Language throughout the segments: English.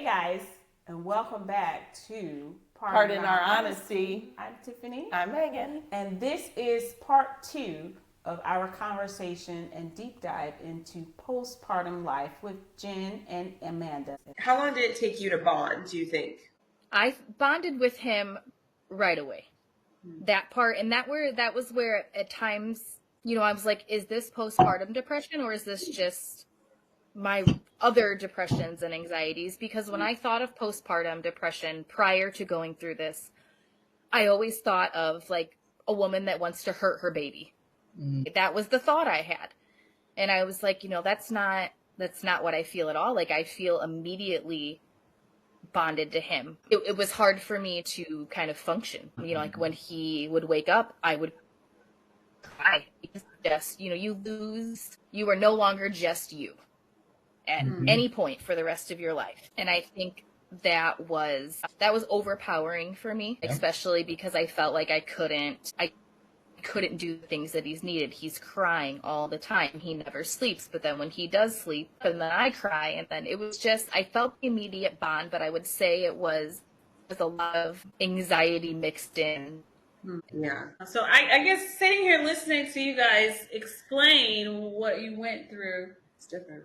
guys, and welcome back to Pardon Our Honesty. I'm Tiffany. I'm Megan. And this is part 2 of our conversation and deep dive into postpartum life with Jen and Amanda. How long did it take you to bond, do you think? I bonded with him right away. That part, and that was where at times, I was like, is this postpartum depression or is this just my other depressions and anxieties? Because when I thought of postpartum depression prior to going through this, I always thought of like a woman that wants to hurt her baby. That was the thought I had. And I was like, that's not what I feel at all. Like, I feel immediately bonded to him. It was hard for me to kind of function. Like when he would wake up, I would cry. Just, you are no longer just you at any point for the rest of your life. And I think that was overpowering for me, especially because I felt like I couldn't do the things that he's needed. He's crying all the time. He never sleeps, but then when he does sleep, and then I cry, and then it was just, I felt the immediate bond, but I would say it was a lot of anxiety mixed in. Yeah. So I guess sitting here listening to you guys explain what you went through, It's different.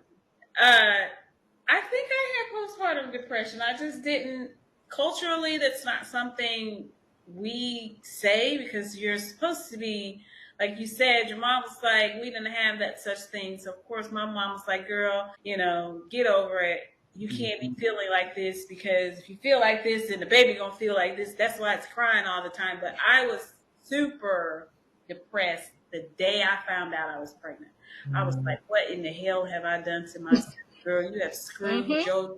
I think I had postpartum depression. I just didn't, culturally, that's not something we say, because you're supposed to be, like you said, your mom was like, we didn't have that such thing. So of course my mom was like, girl, get over it. You can't be feeling like this, because if you feel like this, then the baby gonna feel like this. That's why it's crying all the time. But I was super depressed the day I found out I was pregnant. I was like, what in the hell have I done to myself? Girl, you have screwed your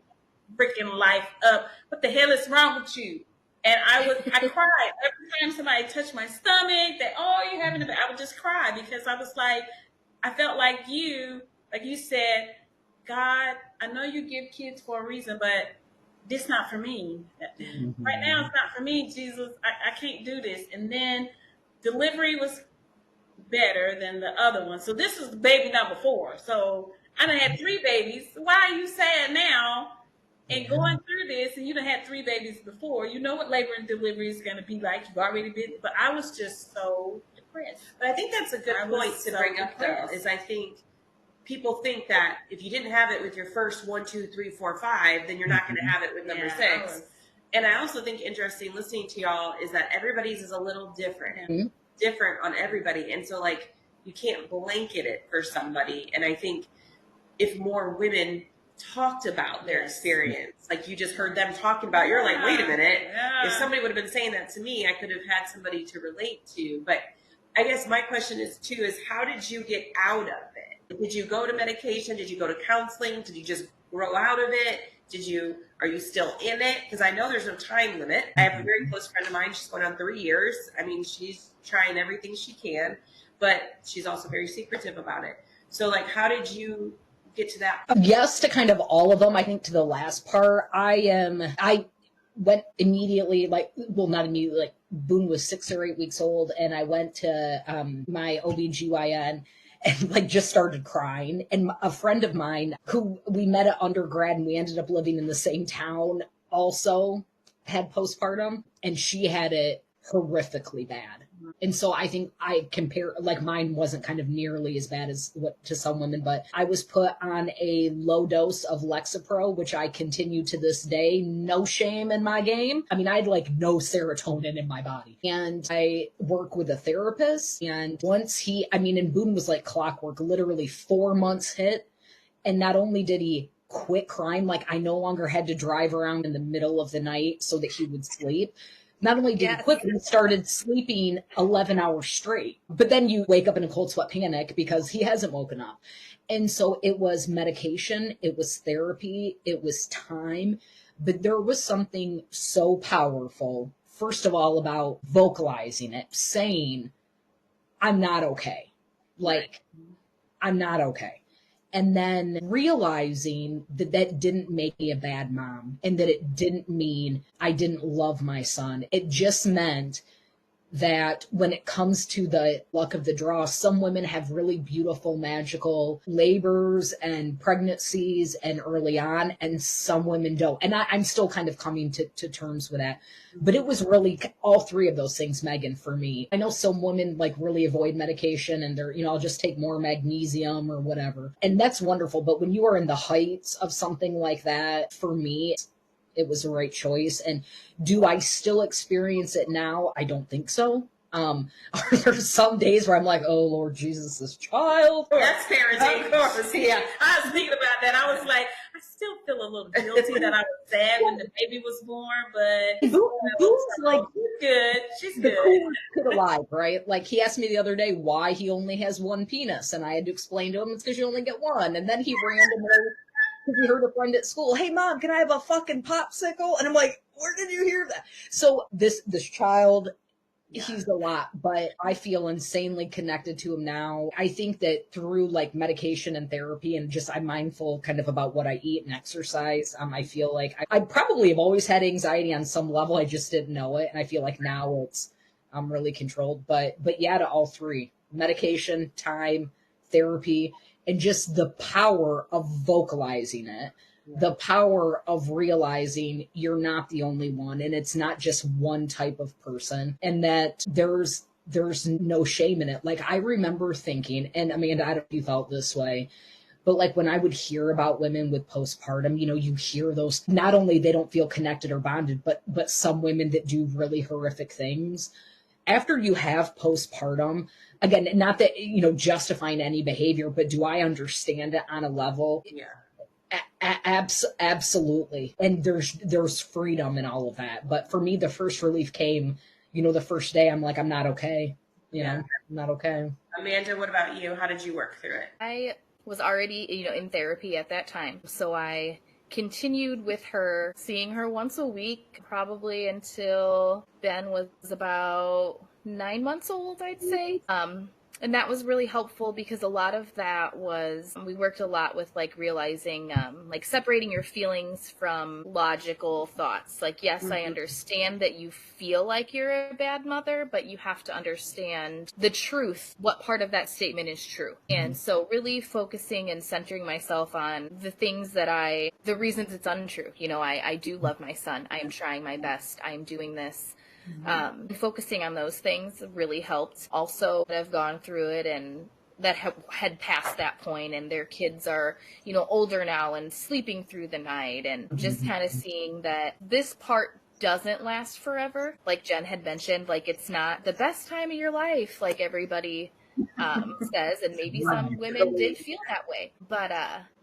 freaking life up. What the hell is wrong with you? And I cried every time somebody touched my stomach. That, you having a baby? I would just cry, because I was like, I felt like you said, God, I know you give kids for a reason, but this not for me. Right now, it's not for me, Jesus. I can't do this. And then delivery was better than the other one. So this was baby number 4. So I done had 3 babies. Why are you sad now? And going through this, and you done had 3 babies before, you know what labor and delivery is going to be like. You've already been, but I was just so depressed. But I think that's a good point to bring up, though, is I think people think that if you didn't have it with your first 1, 2, 3, 4, 5, then you're not going to have it with number 6. And I also think interesting listening to y'all is that everybody's is a little different, different on everybody. And so like, you can't blanket it for somebody. And I think if more women talked about their experience, like you just heard them talking about, you're like, wait a minute, if somebody would have been saying that to me, I could have had somebody to relate to. But I guess my question is too, is how did you get out of it? Did you go to medication? Did you go to counseling? Did you just grow out of it? Are you still in it? Because I know there's no time limit. I have a very close friend of mine. She's going on 3 years. I mean, she's trying everything she can, but she's also very secretive about it. So like, how did you get to that? Yes, to kind of all of them. I think to the last part, I went immediately, not immediately, like Boone was 6 or 8 weeks old, and I went to my OBGYN and just started crying. And a friend of mine who we met at undergrad and we ended up living in the same town also had postpartum, and she had it horrifically bad. And so I think I compare, mine wasn't kind of nearly as bad as what to some women, but I was put on a low dose of Lexapro, which I continue to this day. No shame in my game. I mean, I had no serotonin in my body. And I work with a therapist. And once and Boone was like clockwork, literally 4 months hit. And not only did he quit crying, I no longer had to drive around in the middle of the night so that he would sleep. Not only did he quit, he started sleeping 11 hours straight. But then you wake up in a cold sweat panic because he hasn't woken up. And so it was medication, it was therapy, it was time. But there was something so powerful, first of all, about vocalizing it, saying, I'm not okay. I'm not okay. And then realizing that that didn't make me a bad mom, and that it didn't mean I didn't love my son. It just meant that when it comes to the luck of the draw, some women have really beautiful, magical labors and pregnancies and early on, and some women don't. And I'm still kind of coming to terms with that. But it was really all three of those things, Megan, for me. I know some women like really avoid medication and they're, I'll just take more magnesium or whatever. And that's wonderful. But when you are in the heights of something like that, for me, it was the right choice. And do I still experience it now? I don't think so. There's some days where I'm like, oh Lord Jesus, this child. That's parenting. Of course, yeah. I was thinking about that. I was like, I still feel a little guilty that I was sad when the baby was born, but Boo's like she's good. She's the good. coolest kid alive, right? Like he asked me the other day why he only has one penis, and I had to explain to him it's because you only get one. And then he randomly, because he heard a friend at school, hey mom, can I have a fucking popsicle? And I'm like, where did you hear that? So this child, he's a lot, but I feel insanely connected to him now. I think that through like medication and therapy and just I'm mindful kind of about what I eat and exercise. I feel like I probably have always had anxiety on some level. I just didn't know it. And I feel like now I'm really controlled, but yeah, to all three: medication, time, therapy, and just the power of vocalizing it. The power of realizing you're not the only one, and it's not just one type of person, and that there's no shame in it. Like I remember thinking, and Amanda, I don't know if you felt this way, but like when I would hear about women with postpartum, you hear those, not only they don't feel connected or bonded, but some women that do really horrific things. After you have postpartum, again, not that, justifying any behavior, but do I understand it on a level? Yeah. Absolutely. And there's freedom in all of that. But for me, the first relief came, the first day I'm like, I'm not okay. I'm not okay. Amanda, what about you? How did you work through it? I was already, in therapy at that time. So I continued with her, seeing her once a week, probably until Ben was about 9 months old, I'd say. And that was really helpful because a lot of that was, we worked a lot with like realizing, like separating your feelings from logical thoughts. Like, yes, I understand that you feel like you're a bad mother, but you have to understand the truth, what part of that statement is true. And so really focusing and centering myself on the things that the reasons it's untrue. I do love my son. I am trying my best. I am doing this. Focusing on those things really helped. Also, I've gone through it and that had passed that point and their kids are, older now and sleeping through the night and just kind of seeing that this part doesn't last forever. Like Jen had mentioned, like it's not the best time of your life, like everybody says, and maybe some women did feel that way, but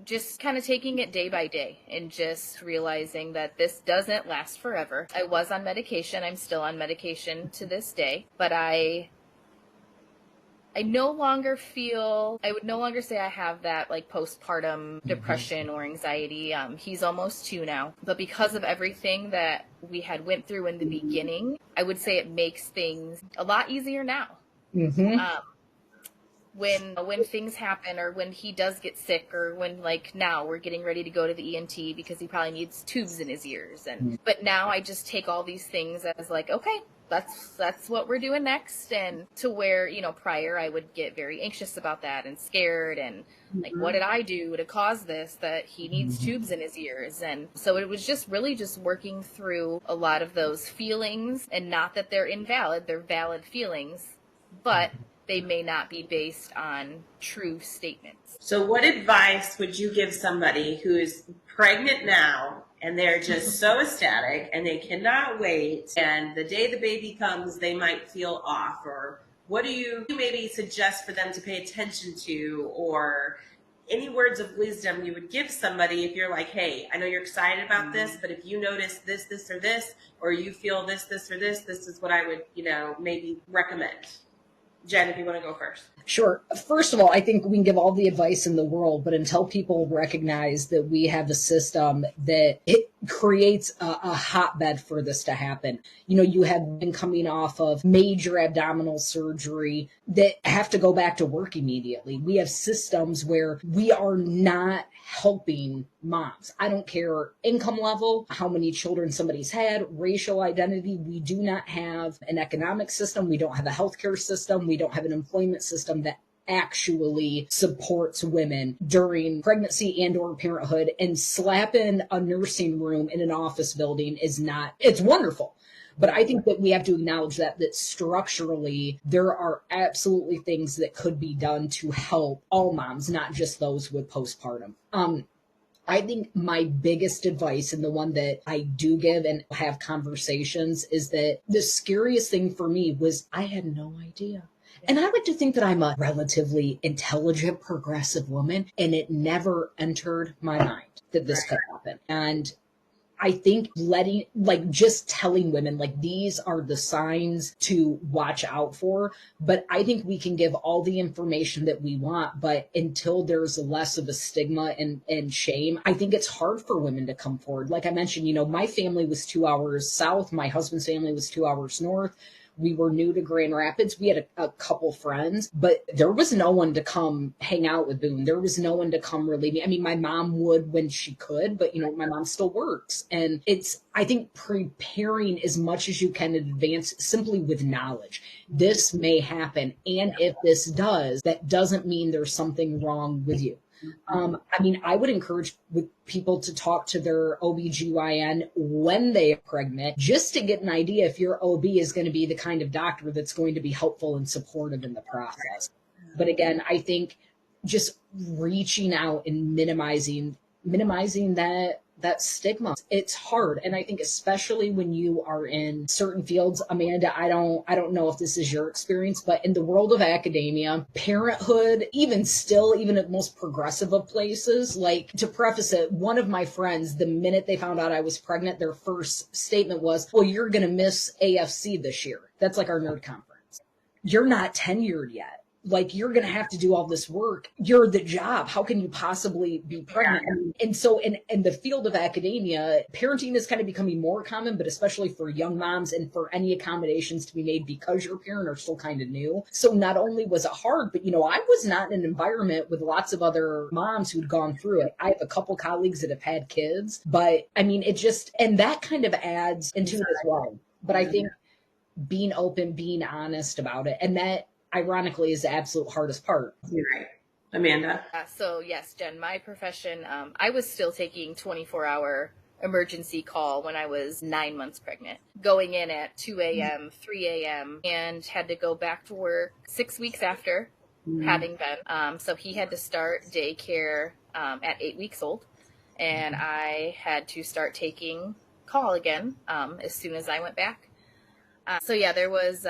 just kind of taking it day by day and just realizing that this doesn't last forever. I was on medication. I'm still on medication to this day, but I no longer feel, I would no longer say I have that like postpartum depression or anxiety. He's almost 2 now, but because of everything that we had went through in the beginning, I would say it makes things a lot easier now. When things happen or when he does get sick or when like now we're getting ready to go to the ENT because he probably needs tubes in his ears. But now I just take all these things as like, okay, that's what we're doing next. And to where, prior I would get very anxious about that and scared and like, what did I do to cause this, that he needs tubes in his ears? And so it was just really just working through a lot of those feelings, and not that they're invalid, they're valid feelings, but they may not be based on true statements. So what advice would you give somebody who is pregnant now and they're just so ecstatic and they cannot wait, and the day the baby comes they might feel off? Or what do you maybe suggest for them to pay attention to, or any words of wisdom you would give somebody if you're like, hey, I know you're excited about this, but if you notice this, or you feel this, or this is what I would, maybe recommend. Jen, if you want to go first. Sure. First of all, I think we can give all the advice in the world, but until people recognize that we have a system that creates a hotbed for this to happen. You know, you have been coming off of major abdominal surgery that have to go back to work immediately. We have systems where we are not helping moms. I don't care income level, how many children somebody's had, racial identity. We do not have an economic system. We don't have a healthcare system. We don't have an employment system that actually supports women during pregnancy and or parenthood. And slapping a nursing room in an office building is not, it's wonderful. But I think that we have to acknowledge that structurally there are absolutely things that could be done to help all moms, not just those with postpartum. I think my biggest advice, and the one that I do give and have conversations, is that the scariest thing for me was I had no idea. And I like to think that I'm a relatively intelligent, progressive woman, and it never entered my mind that this could happen. And I think just telling women, like, these are the signs to watch out for. But I think we can give all the information that we want, but until there's less of a stigma and shame, I think it's hard for women to come forward. Like I mentioned, you know, my family was 2 hours south. My husband's family was 2 hours north. We were new to Grand Rapids. We had a couple friends, but there was no one to come hang out with Boone. There was no one to come relieve me. I mean, my mom would when she could, but, you know, my mom still works. And it's, I think, preparing as much as you can in advance, simply with knowledge. This may happen. And if this does, that doesn't mean there's something wrong with you. I mean, I would encourage people to talk to their OBGYN when they are pregnant, just to get an idea if your OB is going to be the kind of doctor that's going to be helpful and supportive in the process. But again, I think just reaching out and minimizing that stigma. It's hard. And I think especially when you are in certain fields, Amanda, I don't know if this is your experience, but in the world of academia, parenthood, even at most progressive of places, like, to preface it, one of my friends, the minute they found out I was pregnant, their first statement was, well, you're going to miss AFC this year. That's like our nerd conference. You're not tenured yet. Like, you're going to have to do all this work. You're the job. How can you possibly be pregnant? Yeah. And so in the field of academia, parenting is kind of becoming more common, but especially for young moms and for any accommodations to be made because you're a parent are still kind of new. So not only was it hard, but, you know, I was not in an environment with lots of other moms who'd gone through it. I have a couple colleagues that have had kids, but I mean, and that kind of adds into it as well. But I think being open, being honest about it, and that, ironically, is the absolute hardest part. You're right. Amanda? So yes, Jen, my profession, I was still taking 24-hour emergency call when I was 9 months pregnant, going in at 2 a.m., 3 a.m., and had to go back to work 6 weeks after having been. So he had to start daycare at 8 weeks old, and I had to start taking call again as soon as I went back. So yeah, there was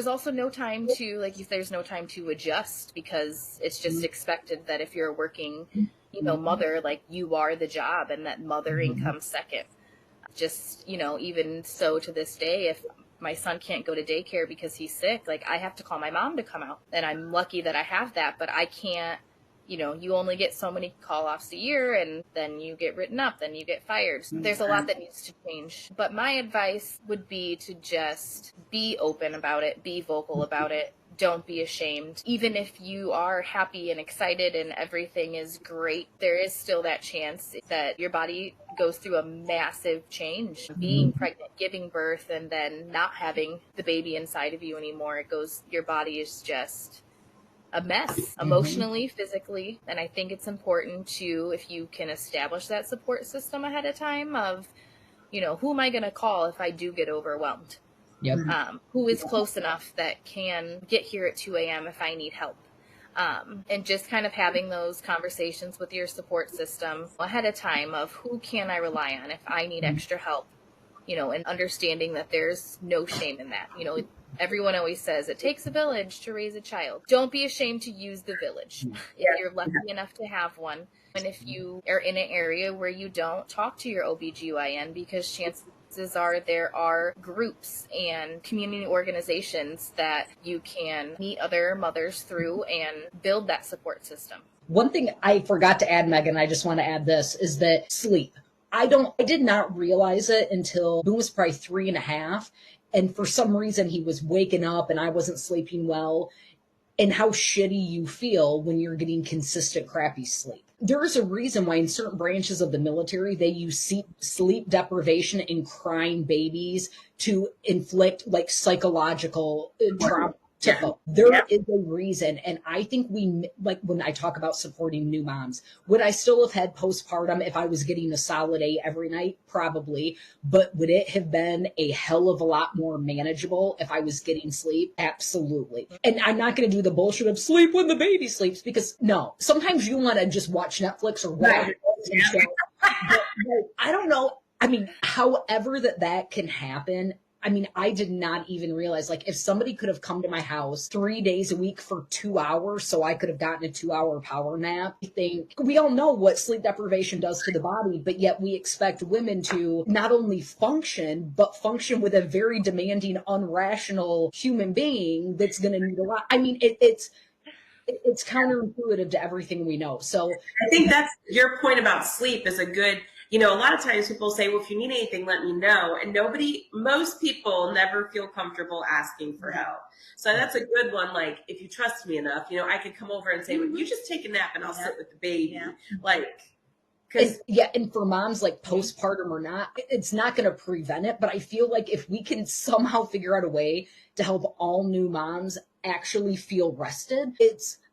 also no time to, like, if there's no time to adjust, because it's just expected that if you're a working, you know, mother, like, you are the job, and that mothering comes second. Just, you know, even so to this day, if my son can't go to daycare because he's sick, like, I have to call my mom to come out. And I'm lucky that I have that, but I can't, you know, you only get so many call-offs a year, and then you get written up, then you get fired. So there's a lot that needs to change. But my advice would be to just be open about it, be vocal about it. Don't be ashamed. Even if you are happy and excited and everything is great, there is still that chance that your body goes through a massive change. Being pregnant, giving birth, and then not having the baby inside of you anymore, your body is just a mess, emotionally, physically. And I think it's important to, if you can establish that support system ahead of time of, you know, who am I going to call if I do get overwhelmed? Yep. Who is close enough that can get here at 2 a.m. if I need help? And just kind of having those conversations with your support system ahead of time of who can I rely on if I need extra help, you know, and understanding that there's no shame in that. You know, everyone always says it takes a village to raise a child. Don't be ashamed to use the village if you're lucky enough to have one. And if you are in an area where you don't, talk to your OBGYN, because chances are there are groups and community organizations that you can meet other mothers through and build that support system. One thing I forgot to add, Megan, I just want to add this, is that sleep. I did not realize it until Boone was probably 3.5. And for some reason he was waking up and I wasn't sleeping well, and how shitty you feel when you're getting consistent crappy sleep. There is a reason why in certain branches of the military, they use sleep deprivation in crying babies to inflict like psychological trauma. There is a reason. And I think like when I talk about supporting new moms, would I still have had postpartum if I was getting a solid 8 every night? Probably. But would it have been a hell of a lot more manageable if I was getting sleep? Absolutely. And I'm not going to do the bullshit of sleep when the baby sleeps, because no, sometimes you want to just watch Netflix or whatever. But I don't know. I mean, however that can happen, I mean, I did not even realize, like, if somebody could have come to my house 3 days a week for 2 hours so I could have gotten a 2-hour power nap. I think we all know what sleep deprivation does to the body, but yet we expect women to not only function, but function with a very demanding, unrational human being that's going to need a lot. I mean, it's counterintuitive to everything we know. So I think that's your point about sleep is a good, a lot of times people say, well, if you need anything, let me know. And most people never feel comfortable asking for help. So that's a good one. Like, if you trust me enough, I could come over and say, well, you just take a nap and I'll sit with the baby. Yeah. Like, and for moms, like postpartum or not, it's not going to prevent it. But I feel like if we can somehow figure out a way to help all new moms actually feel rested,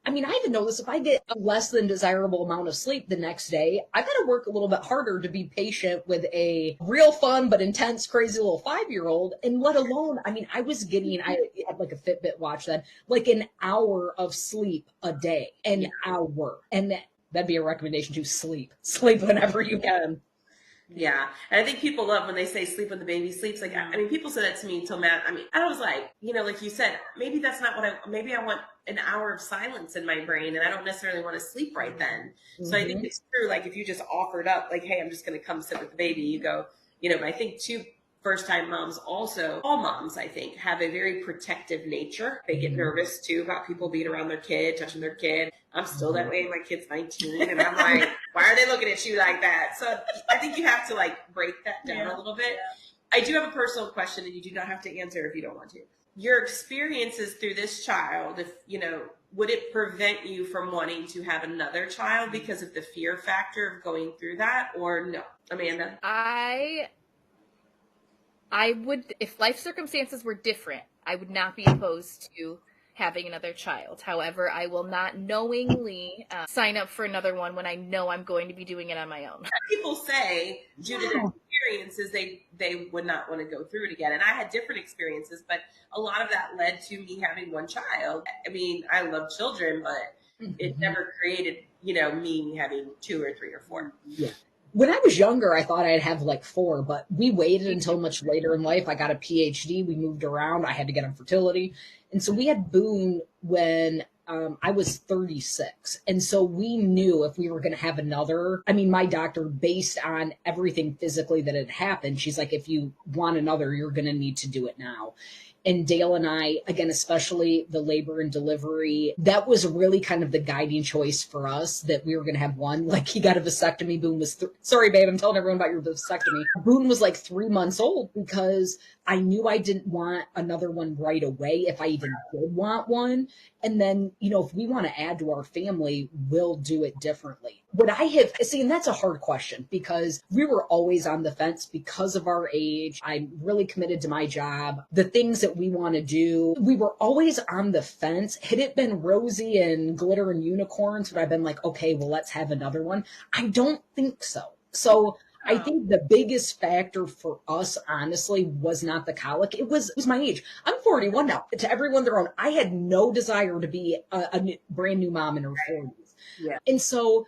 I even know this, if I get a less than desirable amount of sleep the next day, I got to work a little bit harder to be patient with a real fun but intense, crazy little 5-year-old. And let alone, I had like a Fitbit watch then, like an hour of sleep a day, an hour. And that'd be a recommendation to sleep whenever you can. Yeah. And I think people love when they say sleep when the baby sleeps. Like, people said that to me until Matt. I was like, like you said, maybe that's not maybe I want an hour of silence in my brain and I don't necessarily want to sleep right then. Mm-hmm. So I think it's true. Like, if you just offered up, like, hey, I'm just going to come sit with the baby, you go, but I think too, first time moms also, all moms, I think, have a very protective nature. They get nervous too about people being around their kid, touching their kid. I'm still that way. My kid's 19 and I'm like, why are they looking at you like that? So I think you have to like break that down a little bit. Yeah. I do have a personal question and you do not have to answer if you don't want to. Your experiences through this child, if, would it prevent you from wanting to have another child because of the fear factor of going through that, or no? Amanda? I would, if life circumstances were different, I would not be opposed to having another child. However, I will not knowingly sign up for another one when I know I'm going to be doing it on my own. People say due to their experiences, they would not want to go through it again. And I had different experiences, but a lot of that led to me having one child. I love children, but it never created, me having 2 or 3 or 4. Yeah. When I was younger, I thought I'd have like 4, but we waited until much later in life. I got a PhD. We moved around. I had to get on fertility. And so we had Boone when I was 36. And so we knew if we were going to have another, my doctor, based on everything physically that had happened, she's like, if you want another, you're going to need to do it now. And Dale and I, again, especially the labor and delivery, that was really kind of the guiding choice for us, that we were going to have one. Like, he got a vasectomy. Boone was, sorry, babe, I'm telling everyone about your vasectomy. Boone was like 3 months old because I knew I didn't want another one right away if I even did want one. And then, if we want to add to our family, we'll do it differently. Would I have, and that's a hard question because we were always on the fence because of our age. I'm really committed to my job. The things that we want to do, we were always on the fence. Had it been rosy and glitter and unicorns, would I have been like, okay, well, let's have another one? I don't think so. So I think the biggest factor for us, honestly, was not the colic. It was my age. I'm 41 now. To everyone their own. I had no desire to be a brand new mom in her 40s. Yeah. And so,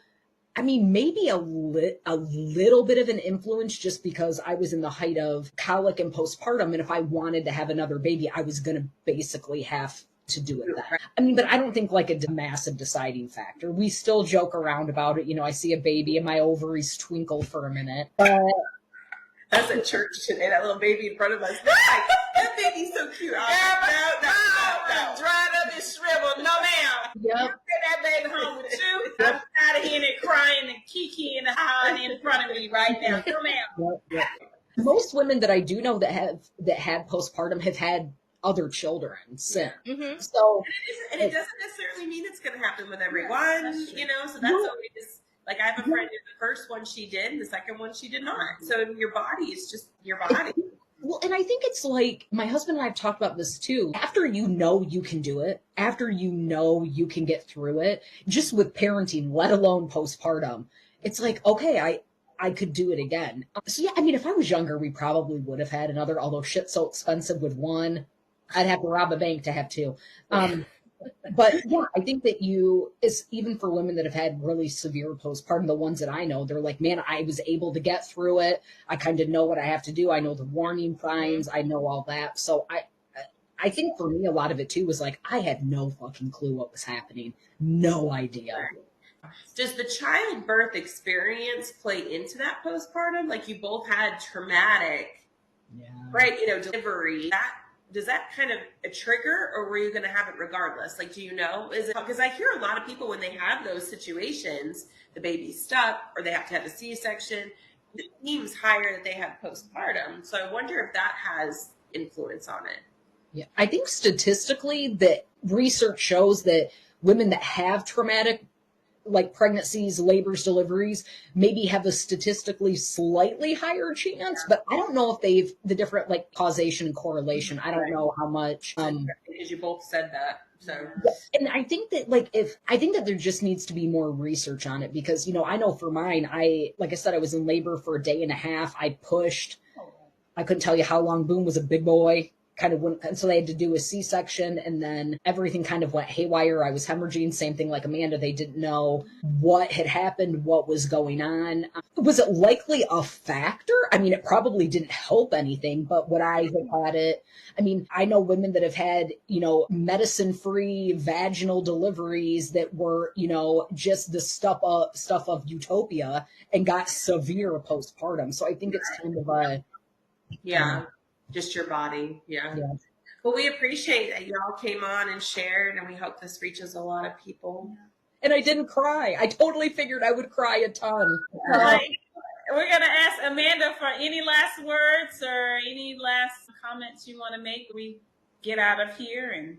maybe a little bit of an influence just because I was in the height of colic and postpartum. And if I wanted to have another baby, I was going to basically have to do it then. But I don't think like a massive deciding factor. We still joke around about it. I see a baby and my ovaries twinkle for a minute. That's at church today, that little baby in front of us. Like, that baby's so cute. No. Dried up and shriveled. No, ma'am. Yep. Get that baby home with you. I'm out of here and crying and kiki and hollering in front of me right now. Come out. Yep. Most women that I do know that had postpartum have had other children since. Mm-hmm. So, and it doesn't necessarily mean it's going to happen with everyone, so that's always, like, I have a friend who the first one she did, and the second one she did not. So your body is just your body. Well, and I think it's like, my husband and I have talked about this too. After you know you can do it, after you know you can get through it, just with parenting, let alone postpartum, it's like, okay, I could do it again. So yeah, I mean, if I was younger, we probably would have had another, although shit's so expensive with one. I'd have to rob a bank to have two. But yeah, I think that it's even for women that have had really severe postpartum, the ones that I know, they're like, man, I was able to get through it. I kind of know what I have to do. I know the warning signs. I know all that. So I think for me, a lot of it too was like, I had no fucking clue what was happening. No idea. Does the childbirth experience play into that postpartum? Like, you both had traumatic, right? Delivery. Does that kind of a trigger, or were you going to have it regardless? Like, do you know? Is it because I hear a lot of people when they have those situations, the baby's stuck or they have to have a C-section, it seems higher that they have postpartum. So I wonder if that has influence on it. Yeah, I think statistically that research shows that women that have traumatic, like pregnancies, labors, deliveries, maybe have a statistically slightly higher chance, but I don't know if they've the different like causation and correlation. I don't know how much. Because you both said that. So, and I think that there just needs to be more research on it because, I know for mine, like I said, I was in labor for a day and a half. I pushed. I couldn't tell you how long. Boone was a big boy. Kind of went, and so they had to do a C-section, and then everything kind of went haywire. I was hemorrhaging, same thing like Amanda. They didn't know what had happened, what was going on. Was it likely a factor? I mean, it probably didn't help anything, but would I have had it? I mean, I know women that have had, medicine-free vaginal deliveries that were, just the stuff of utopia and got severe postpartum. So I think it's kind of a... Just your body. Yeah. Well, we appreciate that y'all came on and shared, and we hope this reaches a lot of people. And I didn't cry. I totally figured I would cry a ton. We're going to ask Amanda for any last words or any last comments you want to make. We get out of here and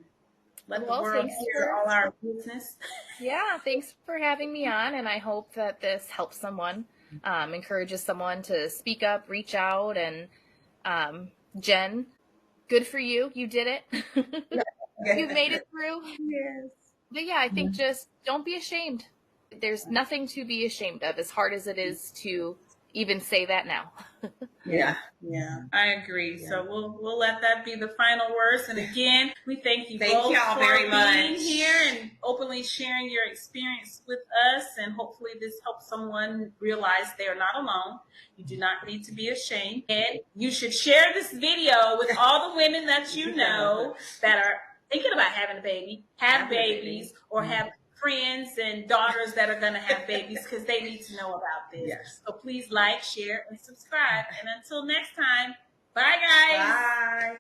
let the world hear all our business. Yeah, thanks for having me on, and I hope that this helps someone, encourages someone to speak up, reach out, and Jen, good for you. You did it. You've made it through. Yes. But yeah, I think just don't be ashamed. There's nothing to be ashamed of, as hard as it is to even say that now. Yeah, I agree. So we'll let that be the final words. And again, we thank you both y'all for very being much here and openly sharing your experience with us. And hopefully this helps someone realize they are not alone. You do not need to be ashamed. And you should share this video with all the women that you know that are thinking about having a baby, have babies, or have friends and daughters that are going to have babies, because they need to know about this. Yes. So please like, share, and subscribe. And until next time, bye, guys. Bye.